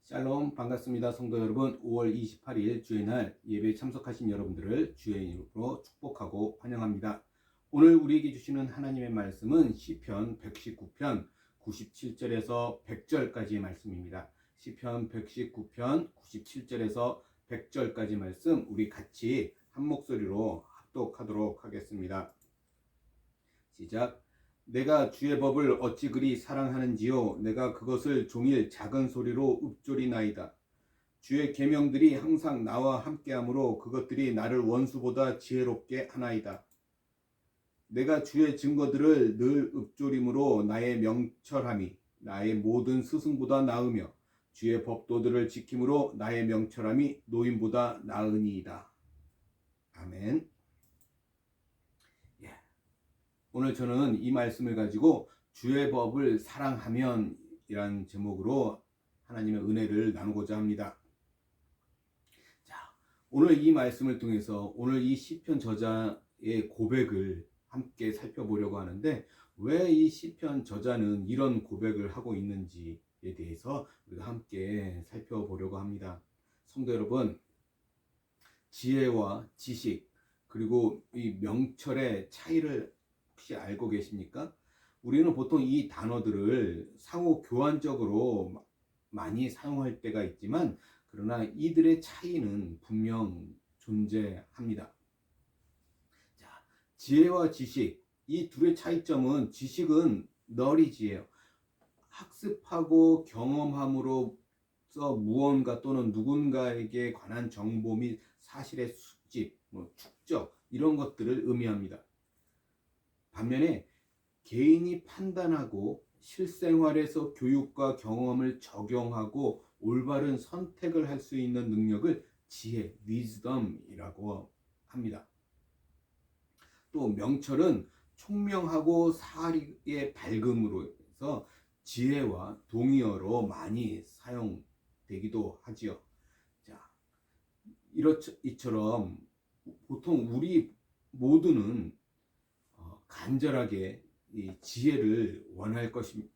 샬롬 반갑습니다. 성도 여러분, 5월 28일 주의 날 예배에 참석하신 여러분들을 주의 이름으로 축복하고 환영합니다. 오늘 우리에게 주시는 하나님의 말씀은 시편 119편 97절에서 100절까지의 말씀입니다. 시편 119편 97절에서 100절까지 말씀 우리 같이 한 목소리로 합독하도록 하겠습니다. 시작. 내가 주의 법을 어찌 그리 사랑하는지요. 내가 그것을 종일 작은 소리로 읊조리나이다. 주의 계명들이 항상 나와 함께하므로 그것들이 나를 원수보다 지혜롭게 하나이다. 내가 주의 증거들을 늘 읊조림으로 나의 명철함이 나의 모든 스승보다 나으며 주의 법도들을 지킴으로 나의 명철함이 노인보다 나으니이다. 아멘. 오늘 저는 이 말씀을 가지고 주의 법을 사랑하면 이란 제목으로 하나님의 은혜를 나누고자 합니다. 자, 오늘 이 말씀을 통해서 오늘 이 시편 저자의 고백을 함께 살펴보려고 하는데, 왜 이 시편 저자는 이런 고백을 하고 있는지에 대해서 우리가 함께 살펴보려고 합니다. 성도 여러분, 지혜와 지식 그리고 이 명철의 차이를 혹시 알고 계십니까? 우리는 보통 이 단어들을 상호 교환적으로 많이 사용할 때가 있지만, 그러나 이들의 차이는 분명 존재합니다. 자, 지혜와 지식, 이 둘의 차이점은, 지식은 knowledge예요. 학습하고 경험함으로써 무언가 또는 누군가에게 관한 정보 및 사실의 수집, 축적 이런 것들을 의미합니다. 반면에 개인이 판단하고 실생활에서 교육과 경험을 적용하고 올바른 선택을 할 수 있는 능력을 지혜, wisdom이라고 합니다. 또 명철은 총명하고 사리의 밝음으로 해서 지혜와 동의어로 많이 사용되기도 하지요. 자, 이처럼 보통 우리 모두는 간절하게 이 지혜를 원할 것입니다.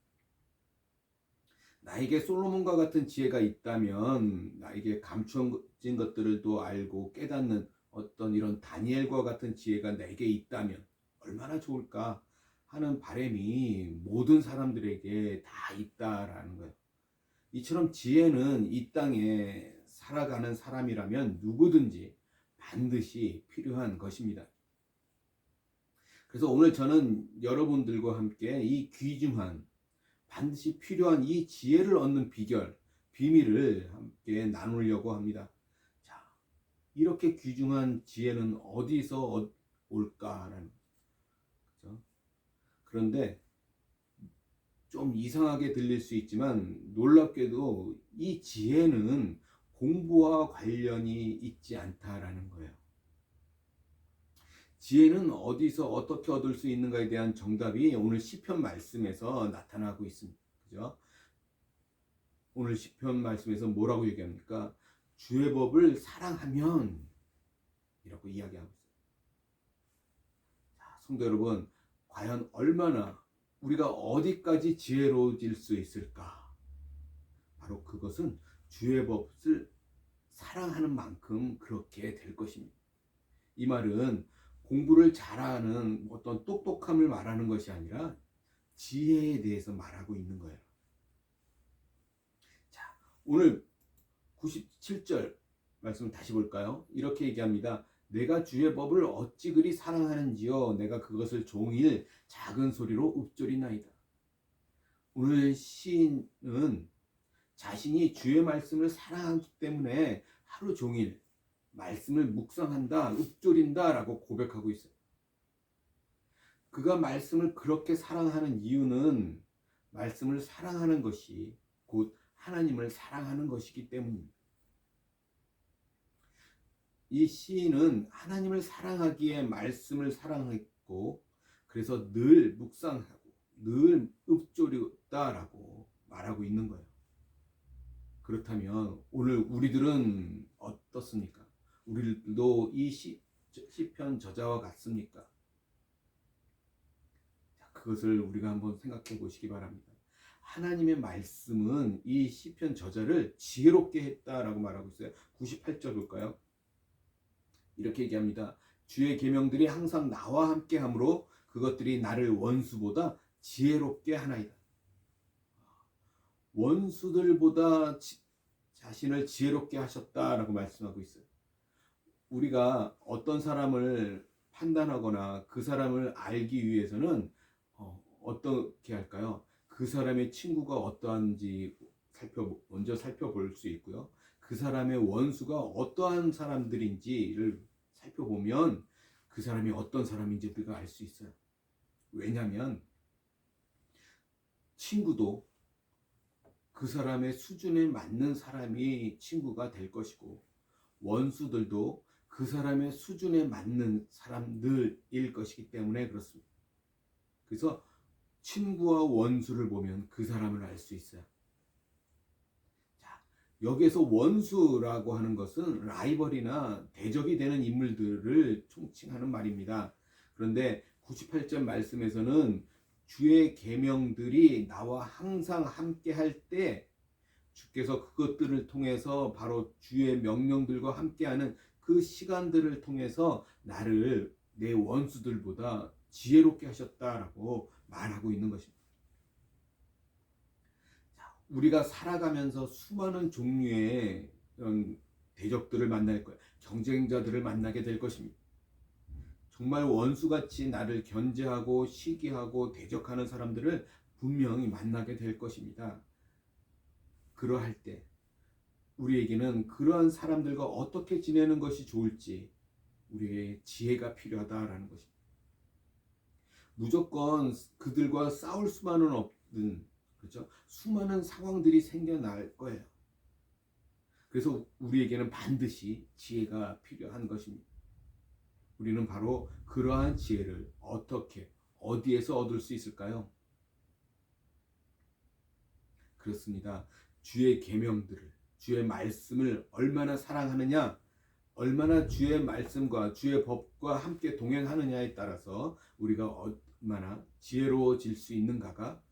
나에게 솔로몬과 같은 지혜가 있다면, 나에게 감추어진 것들을 또 알고 깨닫는 어떤 이런 다니엘과 같은 지혜가 내게 있다면 얼마나 좋을까 하는 바람이 모든 사람들에게 다 있다라는 거예요. 이처럼 지혜는 이 땅에 살아가는 사람이라면 누구든지 반드시 필요한 것입니다. 그래서 오늘 저는 여러분들과 함께 이 귀중한, 반드시 필요한 이 지혜를 얻는 비결, 비밀을 함께 나누려고 합니다. 자, 이렇게 귀중한 지혜는 어디서 올까라는 거죠. 그런데 좀 이상하게 들릴 수 있지만 놀랍게도 이 지혜는 공부와 관련이 있지 않다라는 거예요. 지혜는 어디서 어떻게 얻을 수 있는가에 대한 정답이 오늘 시편 말씀에서 나타나고 있습니다. 그죠? 오늘 시편 말씀에서 뭐라고 얘기합니까? 주의 법을 사랑하면 이라고 이야기하고 있어요. 자, 성도 여러분, 과연 얼마나 우리가 어디까지 지혜로워질 수 있을까? 바로 그것은 주의 법을 사랑하는 만큼 그렇게 될 것입니다. 이 말은 공부를 잘하는 어떤 똑똑함을 말하는 것이 아니라 지혜에 대해서 말하고 있는 거예요. 자, 오늘 97절 말씀을 다시 볼까요? 이렇게 얘기합니다. 내가 주의 법을 어찌 그리 사랑하는지요. 내가 그것을 종일 작은 소리로 읊조리나이다. 오늘 시인은 자신이 주의 말씀을 사랑하기 때문에 하루 종일 말씀을 묵상한다, 읊조린다 라고 고백하고 있어요. 그가 말씀을 그렇게 사랑하는 이유는 말씀을 사랑하는 것이 곧 하나님을 사랑하는 것이기 때문입니다. 이 시인은 하나님을 사랑하기에 말씀을 사랑했고, 그래서 늘 묵상하고 늘 읊조렸다라고 말하고 있는 거예요. 그렇다면 오늘 우리들은 어떻습니까? 우리도 이 시편 저자와 같습니까? 자, 그것을 우리가 한번 생각해 보시기 바랍니다. 하나님의 말씀은 이 시편 저자를 지혜롭게 했다라고 말하고 있어요. 98절 볼까요? 이렇게 얘기합니다. 주의 계명들이 항상 나와 함께 함으로 그것들이 나를 원수보다 지혜롭게 하나이다. 원수들보다 자신을 지혜롭게 하셨다라고 말씀하고 있어요. 우리가 어떤 사람을 판단하거나 그 사람을 알기 위해서는 어떻게 할까요? 그 사람의 친구가 어떠한지 먼저 살펴볼 수 있고요. 그 사람의 원수가 어떠한 사람들인지를 살펴보면 그 사람이 어떤 사람인지 우리가 알 수 있어요. 왜냐하면 친구도 그 사람의 수준에 맞는 사람이 친구가 될 것이고, 원수들도 그 사람의 수준에 맞는 사람들일 것이기 때문에 그렇습니다. 그래서 친구와 원수를 보면 그 사람을 알 수 있어요. 자, 여기에서 원수라고 하는 것은 라이벌이나 대적이 되는 인물들을 총칭하는 말입니다. 그런데 98절 말씀에서는 주의 계명들이 나와 항상 함께 할 때 주께서 그것들을 통해서 바로 주의 명령들과 함께하는 그 시간들을 통해서 나를 내 원수들보다 지혜롭게 하셨다라고 말하고 있는 것입니다. 우리가 살아가면서 수많은 종류의 이런 대적들을 만날 거예요. 경쟁자들을 만나게 될 것입니다. 정말 원수같이 나를 견제하고 시기하고 대적하는 사람들을 분명히 만나게 될 것입니다. 그러할 때 우리에게는 그러한 사람들과 어떻게 지내는 것이 좋을지 우리의 지혜가 필요하다라는 것입니다. 무조건 그들과 싸울 수만은 없는, 그렇죠? 수많은 상황들이 생겨날 거예요. 그래서 우리에게는 반드시 지혜가 필요한 것입니다. 우리는 바로 그러한 지혜를 어떻게, 어디에서 얻을 수 있을까요? 그렇습니다. 주의 계명들을, 주의 말씀을 얼마나 사랑하느냐, 얼마나 주의 말씀과 주의 법과 함께 동행하느냐에 따라서 우리가 얼마나 지혜로워질 수 있는가가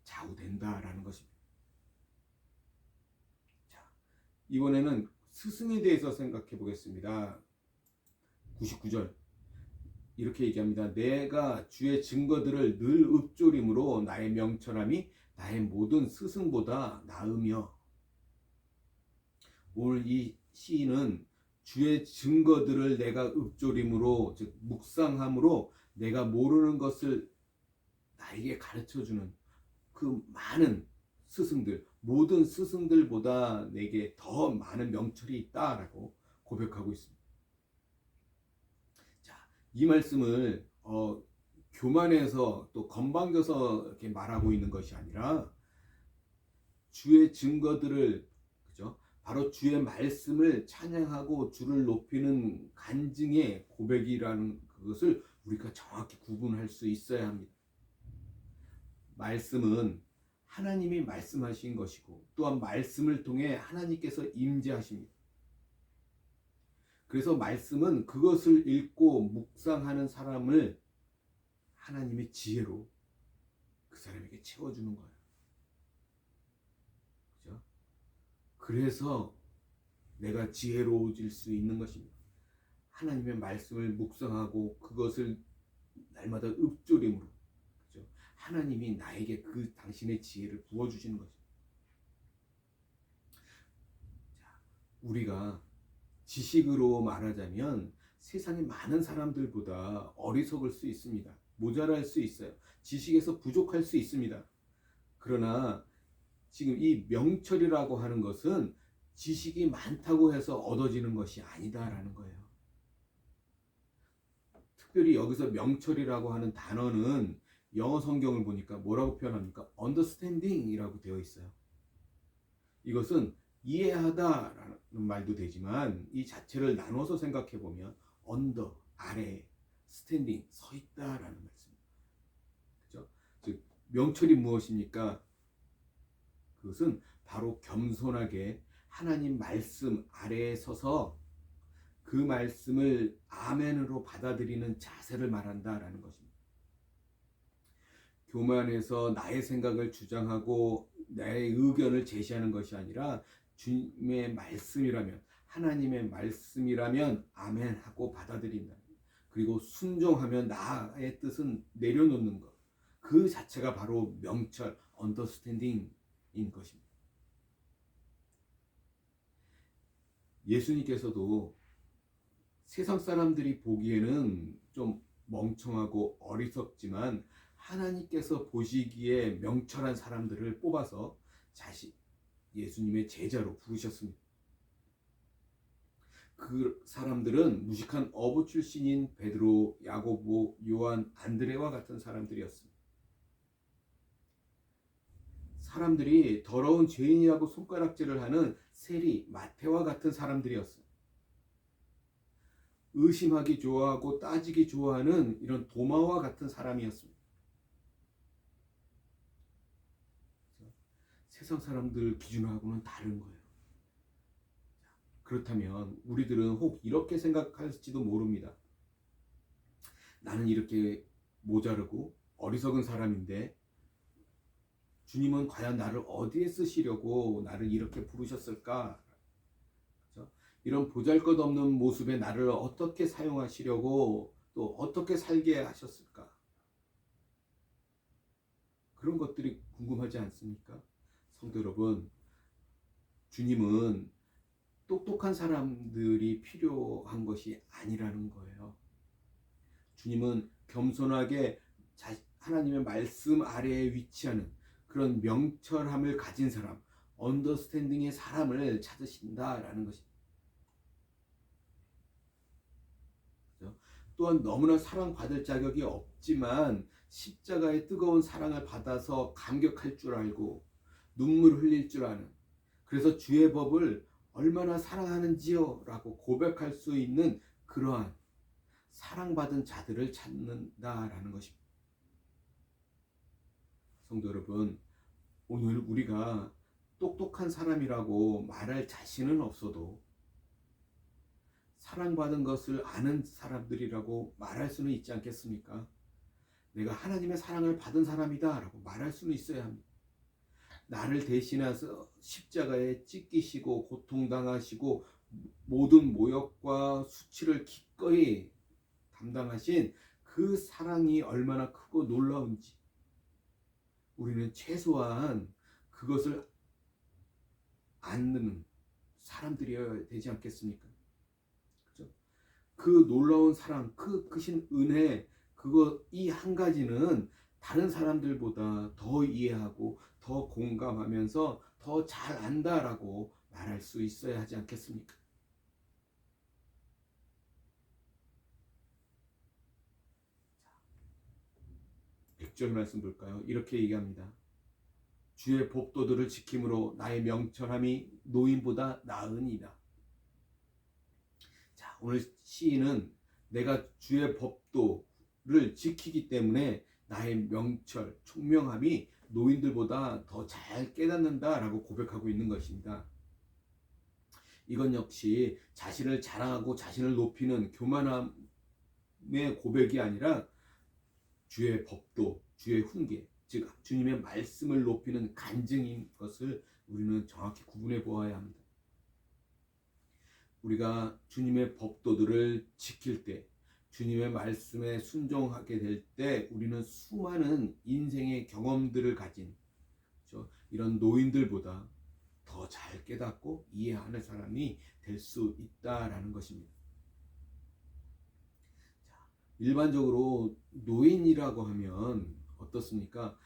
좌우된다라는 것입니다. 자, 이번에는 스승에 대해서 생각해 보겠습니다. 99절 이렇게 얘기합니다. 내가 주의 증거들을 늘 읊조림으로 나의 명철함이 나의 모든 스승보다 나으며. 오늘 이 시인은 주의 증거들을 내가 읊조림으로, 즉 묵상함으로 내가 모르는 것을 나에게 가르쳐주는 그 많은 스승들, 모든 스승들보다 내게 더 많은 명철이 있다라고 고백하고 있습니다. 자, 이 말씀을 교만해서 또 건방져서 이렇게 말하고 있는 것이 아니라 주의 증거들을, 그죠? 바로 주의 말씀을 찬양하고 주를 높이는 간증의 고백이라는 그것을 우리가 정확히 구분할 수 있어야 합니다. 말씀은 하나님이 말씀하신 것이고 또한 말씀을 통해 하나님께서 임재하십니다. 그래서 말씀은 그것을 읽고 묵상하는 사람을 하나님의 지혜로 그 사람에게 채워주는 거예요. 그죠? 그래서 내가 지혜로워질 수 있는 것입니다. 하나님의 말씀을 묵상하고 그것을 날마다 읊조림으로, 그죠? 하나님이 나에게 그 당신의 지혜를 부어주시는 것입니다. 자, 우리가 지식으로 말하자면 세상의 많은 사람들보다 어리석을 수 있습니다. 모자랄 수 있어요. 지식에서 부족할 수 있습니다. 그러나 지금 이 명철이라고 하는 것은 지식이 많다고 해서 얻어지는 것이 아니다라는 거예요. 특별히 여기서 명철이라는 하는 단어는 영어 성경을 보니까 뭐라고 표현합니까? understanding이라고 되어 있어요. 이것은 이해하다라는 말도 되지만 이 자체를 나눠서 생각해 보면 under, 아래, standing, 서 있다라는 말씀입니다. 그렇죠? 즉 명철이 무엇입니까? 그것은 바로 겸손하게 하나님 말씀 아래에 서서 그 말씀을 아멘으로 받아들이는 자세를 말한다라는 것입니다. 교만해서 나의 생각을 주장하고 나의 의견을 제시하는 것이 아니라 주님의 말씀이라면, 하나님의 말씀이라면 아멘 하고 받아들인다. 그리고 순종하면 나의 뜻은 내려놓는 것. 그 자체가 바로 명철, 언더스탠딩인 것입니다. 예수님께서도 세상 사람들이 보기에는 좀 멍청하고 어리석지만 하나님께서 보시기에 명철한 사람들을 뽑아서 예수님의 제자로 부르셨습니다. 그 사람들은 무식한 어부 출신인 베드로, 야고보, 요한, 안드레와 같은 사람들이었습니다. 사람들이 더러운 죄인이라고 손가락질을 하는 세리, 마태와 같은 사람들이었어요. 의심하기 좋아하고 따지기 좋아하는 이런 도마와 같은 사람이었습니다. 세상 사람들 기준하고는 다른 거예요. 그렇다면 우리들은 혹 이렇게 생각할지도 모릅니다. 나는 이렇게 모자르고 어리석은 사람인데 주님은 과연 나를 어디에 쓰시려고 나를 이렇게 부르셨을까? 이런 보잘것없는 모습의 나를 어떻게 사용하시려고 또 어떻게 살게 하셨을까? 그런 것들이 궁금하지 않습니까? 성도 여러분, 주님은 똑똑한 사람들이 필요한 것이 아니라는 거예요. 주님은 겸손하게 하나님의 말씀 아래에 위치하는 그런 명철함을 가진 사람, 언더스탠딩의 사람을 찾으신다라는 것입니다. 또한 너무나 사랑받을 자격이 없지만 십자가의 뜨거운 사랑을 받아서 감격할 줄 알고 눈물 흘릴 줄 아는, 그래서 주의 법을 얼마나 사랑하는지요 라고 고백할 수 있는 그러한 사랑받은 자들을 찾는다라는 것입니다. 성도 여러분, 오늘 우리가 똑똑한 사람이라고 말할 자신은 없어도 사랑받은 것을 아는 사람들이라고 말할 수는 있지 않겠습니까? 내가 하나님의 사랑을 받은 사람이다 라고 말할 수는 있어야 합니다. 나를 대신해서 십자가에 찢기시고 고통당하시고 모든 모욕과 수치를 기꺼이 담당하신 그 사랑이 얼마나 크고 놀라운지 우리는 최소한 그것을 아는 사람들이어야 되지 않겠습니까? 그렇죠? 그 놀라운 사랑, 그 크신 은혜, 이 한 가지는 다른 사람들보다 더 이해하고 더 공감하면서 더 잘 안다라고 말할 수 있어야 하지 않겠습니까? 100절 말씀 볼까요? 이렇게 얘기합니다. 주의 법도들을 지킴으로 나의 명철함이 노인보다 나으니라. 자, 오늘 시인은 내가 주의 법도를 지키기 때문에 나의 명철, 총명함이 노인들보다 더 잘 깨닫는다라고 고백하고 있는 것입니다. 이건 역시 자신을 자랑하고 자신을 높이는 교만함의 고백이 아니라 주의 법도, 주의 훈계, 즉 주님의 말씀을 높이는 간증인 것을 우리는 정확히 구분해 보아야 합니다. 우리가 주님의 법도들을 지킬 때, 주님의 말씀에 순종하게 될 때 우리는 수많은 인생의 경험들을 가진 이런 노인들보다 더 잘 깨닫고 이해하는 사람이 될 수 있다라는 것입니다. 일반적으로 노인이라고 하면 어떻습니까?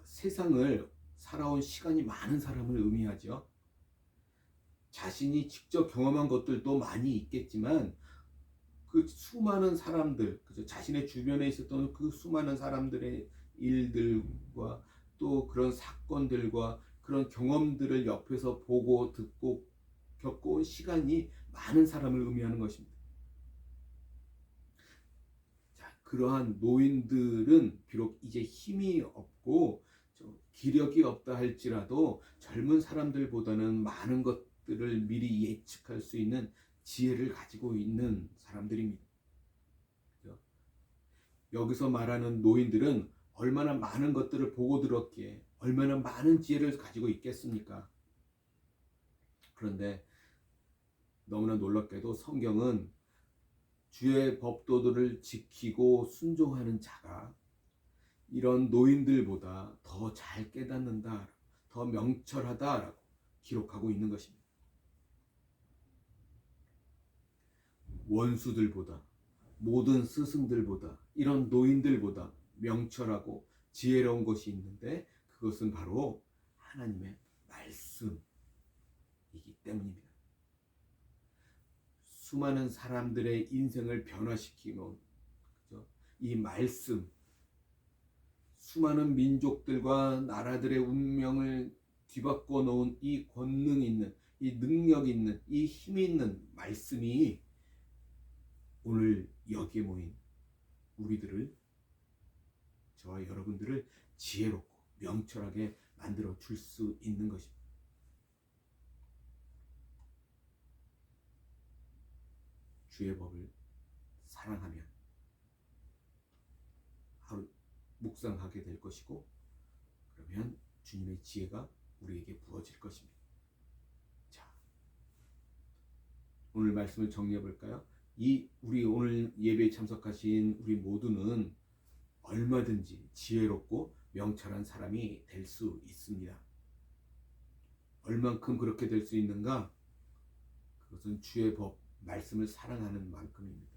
세상을 살아온 시간이 많은 사람을 의미하죠. 자신이 직접 경험한 것들도 많이 있겠지만 그 수많은 사람들, 그죠? 자신의 주변에 있었던 그 수많은 사람들의 일들과 또 그런 사건들과 그런 경험들을 옆에서 보고 듣고 겪어온 시간이 많은 사람을 의미하는 것입니다. 그러한 노인들은 비록 이제 힘이 없고 기력이 없다 할지라도 젊은 사람들보다는 많은 것들을 미리 예측할 수 있는 지혜를 가지고 있는 사람들입니다. 여기서 말하는 노인들은 얼마나 많은 것들을 보고 들었기에 얼마나 많은 지혜를 가지고 있겠습니까? 그런데 너무나 놀랍게도 성경은 주의 법도들을 지키고 순종하는 자가 이런 노인들보다 더 잘 깨닫는다, 더 명철하다라고 기록하고 있는 것입니다. 원수들보다, 모든 스승들보다, 이런 노인들보다 명철하고 지혜로운 것이 있는데 그것은 바로 하나님의 말씀이기 때문입니다. 수많은 사람들의 인생을 변화시키는 이 말씀, 수많은 민족들과 나라들의 운명을 뒤바꿔 놓은 이 권능 있는, 이 능력 있는, 이 힘 있는 말씀이 오늘 여기에 모인 우리들을, 저와 여러분들을 지혜롭고 명철하게 만들어 줄 수 있는 것입니다. 주의 법을 사랑하면 하루 묵상하게 될 것이고, 그러면 주님의 지혜가 우리에게 부어질 것입니다. 자, 오늘 말씀을 정리해 볼까요? 우리 오늘 예배에 참석하신 우리 모두는 얼마든지 지혜롭고 명철한 사람이 될 수 있습니다. 얼만큼 그렇게 될 수 있는가? 그것은 주의 법, 말씀을 사랑하는 만큼입니다.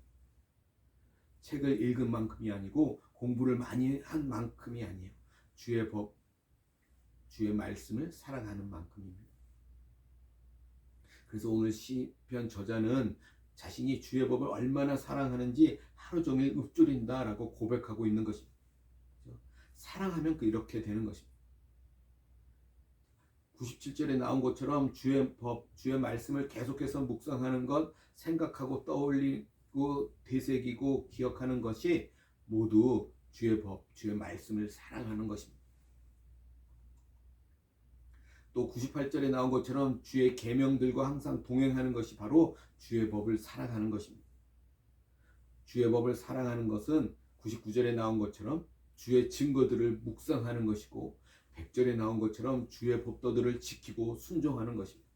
책을 읽은 만큼이 아니고 공부를 많이 한 만큼이 아니에요. 주의 법, 주의 말씀을 사랑하는 만큼입니다. 그래서 오늘 시편 저자는 자신이 주의 법을 얼마나 사랑하는지 하루 종일 읊조린다라고 고백하고 있는 것입니다. 사랑하면 이렇게 되는 것입니다. 97절에 나온 것처럼 주의 법, 주의 말씀을 계속해서 묵상하는 것, 생각하고 떠올리고 되새기고 기억하는 것이 모두 주의 법, 주의 말씀을 사랑하는 것입니다. 또 98절에 나온 것처럼 주의 계명들과 항상 동행하는 것이 바로 주의 법을 사랑하는 것입니다. 주의 법을 사랑하는 것은 99절에 나온 것처럼 주의 증거들을 묵상하는 것이고, 100절에 나온 것처럼 주의 법도들을 지키고 순종하는 것입니다.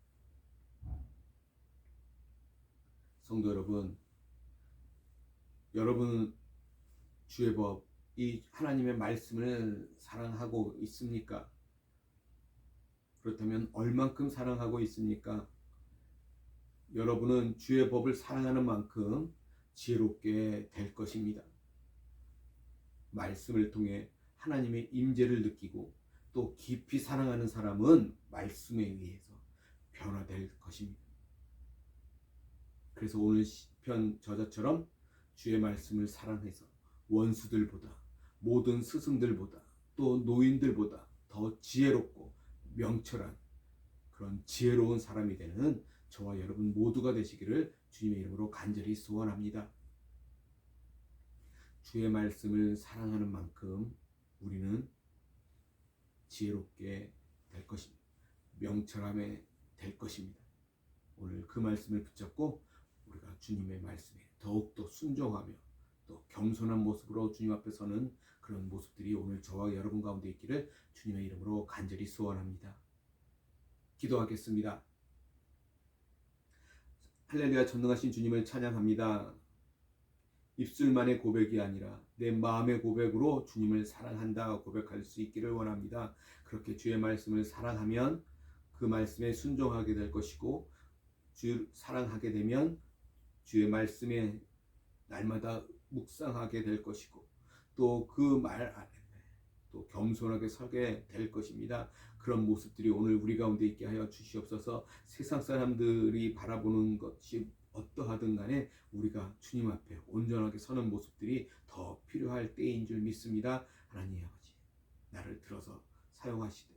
성도 여러분, 여러분은 주의 법, 이 하나님의 말씀을 사랑하고 있습니까? 그렇다면 얼만큼 사랑하고 있습니까? 여러분은 주의 법을 사랑하는 만큼 지혜롭게 될 것입니다. 말씀을 통해 하나님의 임재를 느끼고 또 깊이 사랑하는 사람은 말씀에 의해서 변화될 것입니다. 그래서 오늘 시편 저자처럼 주의 말씀을 사랑해서 원수들보다, 모든 스승들보다, 또 노인들보다 더 지혜롭고 명철한 그런 지혜로운 사람이 되는 저와 여러분 모두가 되시기를 주님의 이름으로 간절히 소원합니다. 주의 말씀을 사랑하는 만큼 우리는 지혜롭게 될 것입니다. 명철함에 될 것입니다. 오늘 그 말씀을 붙잡고 우리가 주님의 말씀에 더욱더 순종하며 또 겸손한 모습으로 주님 앞에 서는 그런 모습들이 오늘 저와 여러분 가운데 있기를 주님의 이름으로 간절히 소원합니다. 기도하겠습니다. 할렐루야, 전능하신 주님을 찬양합니다. 입술만의 고백이 아니라 내 마음의 고백으로 주님을 사랑한다 고백할 수 있기를 원합니다. 그렇게 주의 말씀을 사랑하면 그 말씀에 순종하게 될 것이고, 주 사랑하게 되면 주의 말씀에 날마다 묵상하게 될 것이고, 또 그 말 안에 또 겸손하게 서게 될 것입니다. 그런 모습들이 오늘 우리 가운데 있게 하여 주시옵소서. 세상 사람들이 바라보는 것이 어떠하든 간에 우리가 주님 앞에 온전하게 서는 모습들이 더 필요할 때인 줄 믿습니다. 하나님 아버지, 나를 들어서 사용하시되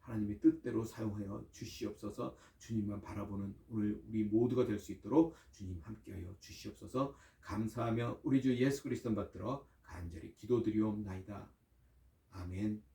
하나님의 뜻대로 사용하여 주시옵소서. 주님만 바라보는 오늘 우리 모두가 될 수 있도록 주님 함께하여 주시옵소서. 감사하며 우리 주 예수 그리스도 받들어 간절히 기도드리옵나이다. 아멘.